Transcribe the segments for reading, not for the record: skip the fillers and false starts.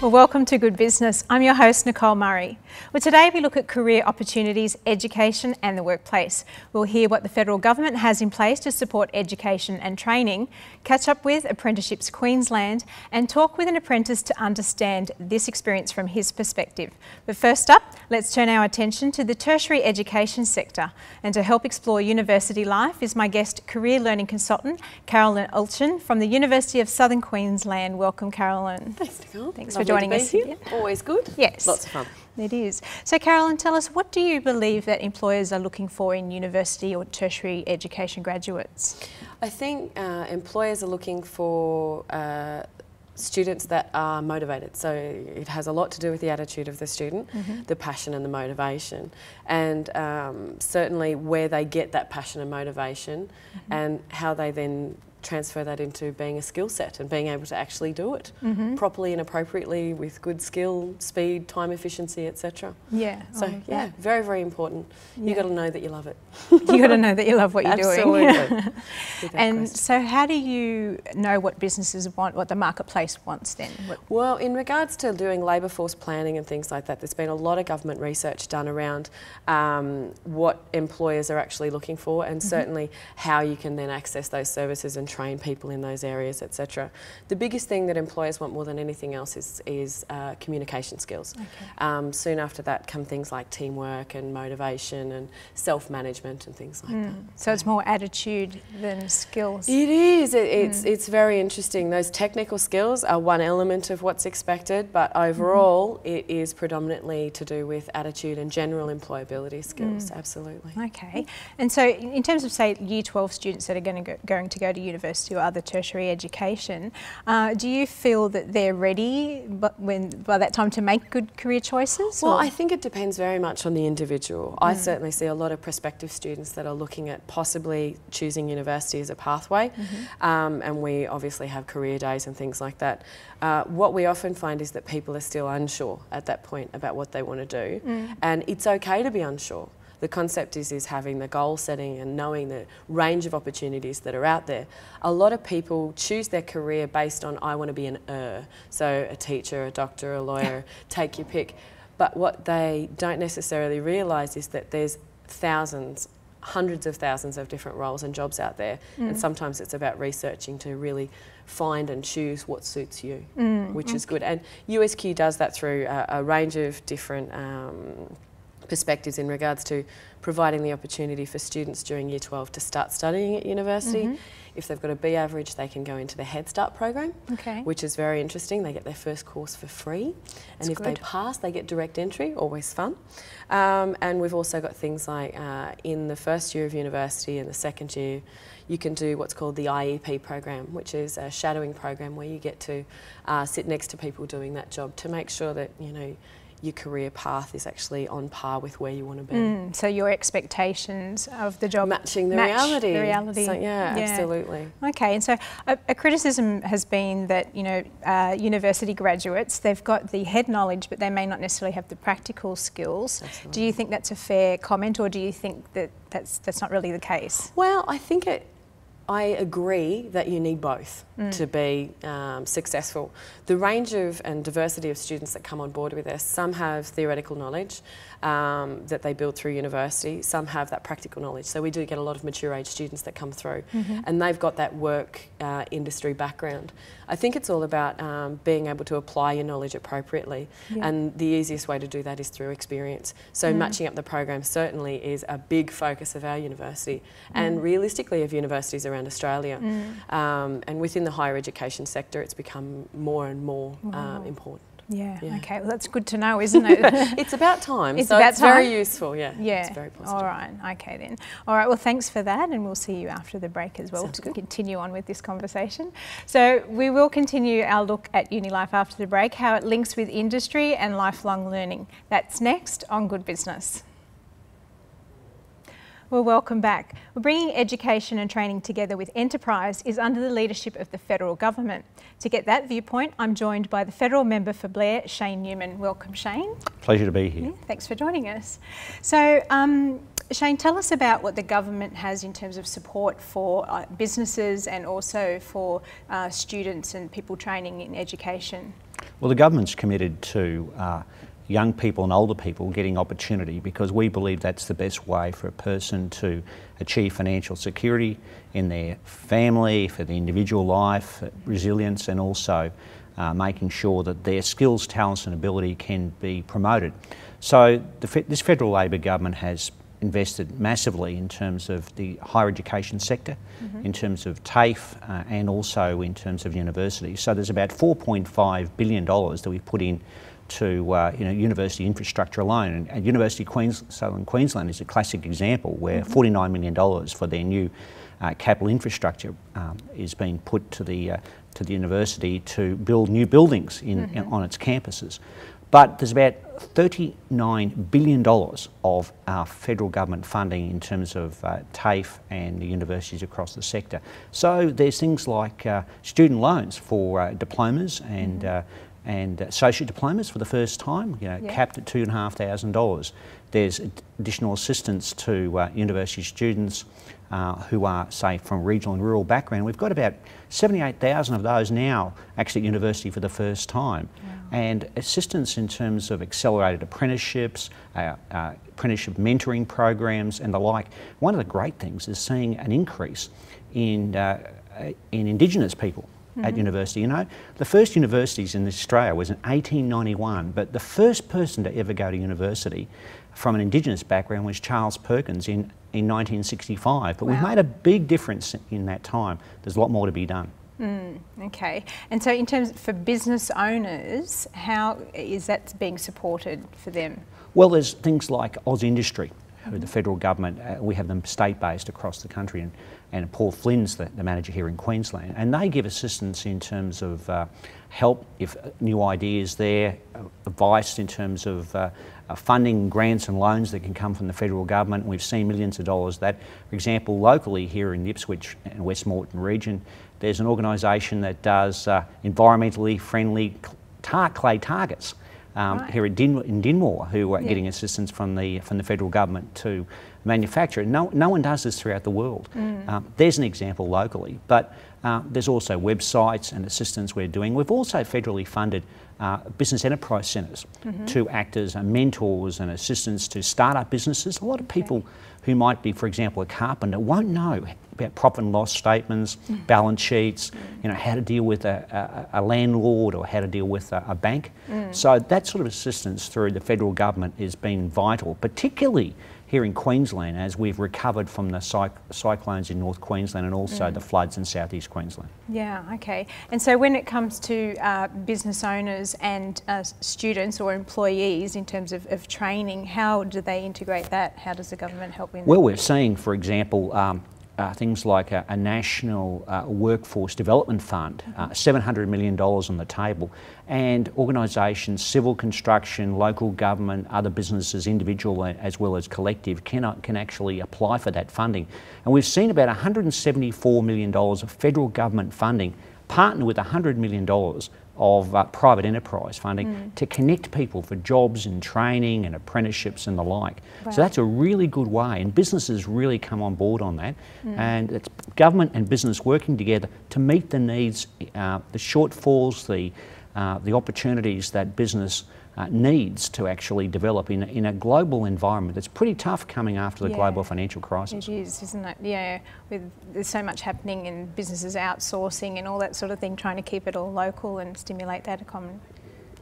Well, welcome to Good Business. I'm your host, Nicole Murray. Well, today we look at career opportunities, education and the workplace. We'll hear what the federal government has in place to support education and training, catch up with Apprenticeships Queensland and talk with an apprentice to understand this experience from his perspective. But first up, let's turn our attention to the tertiary education sector. And to help explore university life is my guest, career learning consultant, Carolyn Ulchin from the University of Southern Queensland. Welcome, Carolyn. Thanks, Nicole. Thanks for joining us here. Always good. Yes. Lots of fun. It is. So Carolyn, tell us, what do you believe that employers are looking for in university or tertiary education graduates? I think employers are looking for students that are motivated. So it has a lot to do with the attitude of the student, the passion and the motivation, and certainly where they get that passion and motivation and how they then transfer that into being a skill set and being able to actually do it properly and appropriately with good skill, speed, time efficiency, etc. Yeah. So yeah, very, very important. You got to know that you love it. You got to know that you love what you're doing. Absolutely. And so how do you know what businesses want, what the marketplace wants then? Well, in regards to doing labour force planning and things like that, there's been a lot of government research done around what employers are actually looking for, and certainly how you can then access those services and train people in those areas, etc. The biggest thing that employers want more than anything else is communication skills. Okay. Soon after that come things like teamwork and motivation and self-management and things like that. So it's more attitude than skills. It is. It's very interesting. Those technical skills are one element of what's expected, but overall it is predominantly to do with attitude and general employability skills. Absolutely. Okay. And so in terms of, say, Year 12 students that are going to go to university or other tertiary education, do you feel that they're ready by that time to make good career choices? Well, I think it depends very much on the individual. I certainly see a lot of prospective students that are looking at possibly choosing university as a pathway, and we obviously have career days and things like that. What we often find is that people are still unsure at that point about what they want to do, and it's okay to be unsure. The concept is having the goal setting and knowing the range of opportunities that are out there. A lot of people choose their career based on, I want to be so a teacher, a doctor, a lawyer, take your pick. But what they don't necessarily realise is that there's thousands, hundreds of thousands of different roles and jobs out there, and sometimes it's about researching to really find and choose what suits you, which is good. And USQ does that through a range of different perspectives in regards to providing the opportunity for students during Year 12 to start studying at university. If they've got a B average, they can go into the Head Start program, which is very interesting. They get their first course for free, and if they pass, they get direct entry, always fun. And we've also got things like in the first year of university and the second year, you can do what's called the IEP program, which is a shadowing program where you get to sit next to people doing that job to make sure that, you know, your career path is actually on par with where you want to be. So your expectations of the job matching the reality. So, yeah, absolutely. Okay, and so a criticism has been that, you know, university graduates, they've got the head knowledge, but they may not necessarily have the practical skills. Absolutely. Do you think that's a fair comment, or do you think that that's not really the case? Well, I agree that you need both to be successful. The range of and diversity of students that come on board with us, some have theoretical knowledge that they build through university, some have that practical knowledge. So we do get a lot of mature age students that come through and they've got that work industry background. I think it's all about being able to apply your knowledge appropriately, and the easiest way to do that is through experience. So matching up the program certainly is a big focus of our university and realistically of universities around Australia. And within the higher education sector, it's become more and more important. Yeah, okay, well that's good to know, isn't it? It's about time, it's very useful, it's very positive. All right, okay then. All right, well thanks for that, and we'll see you after the break as well to continue on with this conversation. So we will continue our look at uni life after the break, how it links with industry and lifelong learning. That's next on Good Business. Well, welcome back. We're bringing education and training together with enterprise is under the leadership of the federal government. To get that viewpoint, I'm joined by the federal member for Blair, Shane Newman. Welcome, Shane. Pleasure to be here. Yeah, thanks for joining us. So, Shane, tell us about what the government has in terms of support for businesses and also for students and people training in education. Well, the government's committed to young people and older people getting opportunity, because we believe that's the best way for a person to achieve financial security in their family, for the individual life, resilience, and also making sure that their skills, talents and ability can be promoted. So this federal Labor government has invested massively in terms of the higher education sector, in terms of TAFE and also in terms of universities. So there's about $4.5 billion that we've put in to university infrastructure alone. And University of Southern Queensland is a classic example where $49 million for their new capital infrastructure is being put to the university to build new buildings on its campuses. But there's about $39 billion of our federal government funding in terms of TAFE and the universities across the sector. So there's things like student loans for diplomas and associate diplomas for the first time, capped at $2,500. There's additional assistance to university students who are, say, from regional and rural background. We've got about 78,000 of those now actually at university for the first time. Wow. And assistance in terms of accelerated apprenticeships, apprenticeship mentoring programs and the like. One of the great things is seeing an increase in Indigenous people at university. The first universities in Australia was in 1891, but the first person to ever go to university from an Indigenous background was Charles Perkins in 1965. But we've made a big difference in that time. There's a lot more to be done. Okay, and so in terms for business owners, how is that being supported for them? Well, there's things like Oz Industry, who the federal government, we have them state-based across the country, and Paul Flynn's the manager here in Queensland, and they give assistance in terms of help if new ideas there, advice in terms of funding, grants and loans that can come from the federal government. We've seen millions of dollars that, for example, locally here in the Ipswich and West Moreton region, there's an organisation that does environmentally friendly clay targets here in Dinmore, who are getting assistance from the federal government to manufacture. No one does this throughout the world. There's an example locally, but there's also websites and assistance we're doing. We've also federally funded business enterprise centres to act as mentors and assistants to start-up businesses. A lot of people who might be, for example, a carpenter won't know about profit and loss statements, balance sheets, how to deal with a landlord or how to deal with a bank. So that sort of assistance through the federal government has been vital, particularly here in Queensland as we've recovered from the cyclones in North Queensland and also the floods in southeast Queensland. Yeah, okay. And so when it comes to business owners and students or employees in terms of training, how do they integrate that? How does the government help in that? Well, we're seeing, for example, things like a national workforce development fund, $700 million on the table, and organisations, civil construction, local government, other businesses, individual as well as collective, can actually apply for that funding. And we've seen about $174 million of federal government funding partner with $100 million of private enterprise funding to connect people for jobs and training and apprenticeships and the like. Right. So that's a really good way, and businesses really come on board on that. And it's government and business working together to meet the needs, the shortfalls, the opportunities that business needs to actually develop in a global environment that's pretty tough coming after the global financial crisis. It is, isn't it? Yeah, there's so much happening in businesses outsourcing and all that sort of thing, trying to keep it all local and stimulate that economy.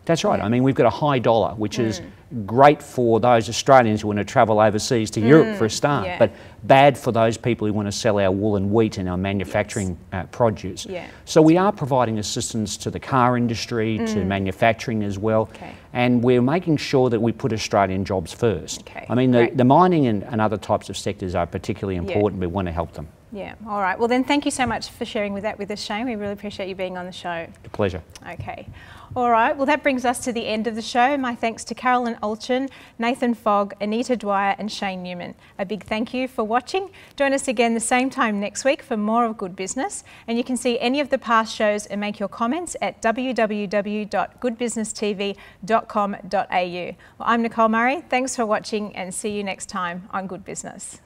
That's right. I mean, we've got a high dollar, which is great for those Australians who want to travel overseas to Europe for a start, but bad for those people who want to sell our wool and wheat and our manufacturing produce. So we are providing assistance to the car industry, to manufacturing as well, and we're making sure that we put Australian jobs first. I mean, the mining and other types of sectors are particularly important. We want to help them. Yeah, all right. Well then, thank you so much for sharing that with us, Shane. We really appreciate you being on the show. A pleasure. Okay. All right, well that brings us to the end of the show. My thanks to Carolyn Olchin, Nathan Fogg, Anita Dwyer and Shane Newman. A big thank you for watching. Join us again the same time next week for more of Good Business, and you can see any of the past shows and make your comments at www.goodbusinesstv.com.au. Well, I'm Nicole Murray. Thanks for watching and see you next time on Good Business.